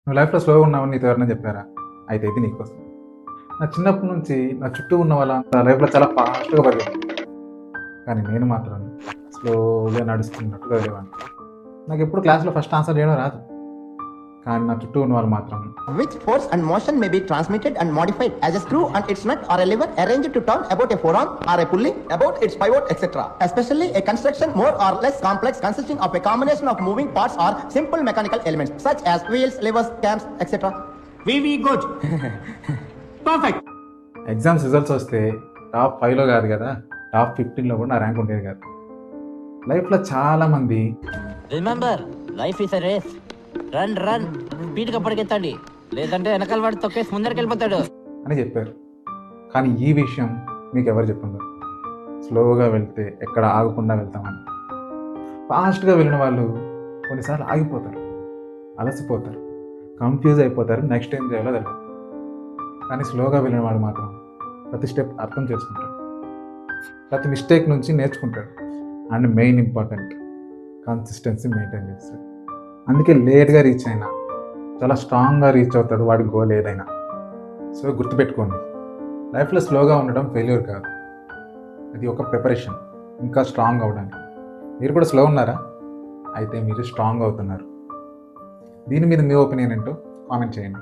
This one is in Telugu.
నువ్వు లైఫ్లో స్లోగా ఉన్నావని నీతో ఎవరైనా చెప్పారా? అయితే ఇది నీకోసం. నా చిన్నప్పటి నుంచి నా చుట్టూ ఉన్న వాళ్ళంతా లైఫ్లో చాలా ఫాస్ట్గా పరిగెత్తారు, కానీ నేను మాత్రం స్లోగా నడుస్తున్నట్టుగా వెళ్ళేవాడిని. నాకు ఎప్పుడు క్లాస్లో ఫస్ట్ ఆన్సర్ చేయడం రాదు, కానీ నా చుట్టూ ఉన్న వాళ్ళు మాత్రం which force and motion may be transmitted and modified as a screw and its nut or a lever arranged to turn about a forearm or a pulley about its pivot, etc. Especially a construction more or less complex consisting of a combination of moving parts or simple mechanical elements such as wheels, levers, cams, etc. We good. Perfect. Exams results వస్తే టాప్ 5లో కాదు కదా, టాప్ 15లో కూడా నా ర్యాంక్ ఉండేది కాదు. లైఫ్లో చాలామంది remember, life is a race. Run స్పీడ్గా పరిగెత్తండి, లేదంటే వెనకాల వాడు తొక్కేసి ముందరికి వెళ్ళిపోతాడు అని చెప్పారు. కానీ ఈ విషయం మీకు ఎవరు చెప్పిండరు? స్లోగా వెళ్తే ఎక్కడ ఆగకుండా వెళ్తామని. ఫాస్ట్గా వెళ్ళిన వాళ్ళు కొన్నిసార్లు ఆగిపోతారు, అలసిపోతారు, కన్ఫ్యూజ్ అయిపోతారు, నెక్స్ట్ ఏం చేయాలో తెలియదు. కానీ స్లోగా వెళ్ళిన వాడు మాత్రం ప్రతి స్టెప్ అర్థం చేసుకుంటాడు, ప్రతి మిస్టేక్ నుంచి నేర్చుకుంటాడు, and main important consistency maintain చేస్తాడు. అందుకే లేట్గా రీచ్ అయినా చాలా స్ట్రాంగ్గా రీచ్ అవుతాడు వాడి గోల్ ఏదైనా. సో గుర్తుపెట్టుకోండి, లైఫ్లో స్లోగా ఉండడం ఫెయిల్యూర్ కాదు, అది ఒక ప్రిపరేషన్ ఇంకా స్ట్రాంగ్ అవ్వడానికి. మీరు కూడా స్లో ఉన్నారా? అయితే మీరు స్ట్రాంగ్ అవుతున్నారు. దీని మీద మీ ఒపీనియన్ ఏంటో కామెంట్ చేయండి.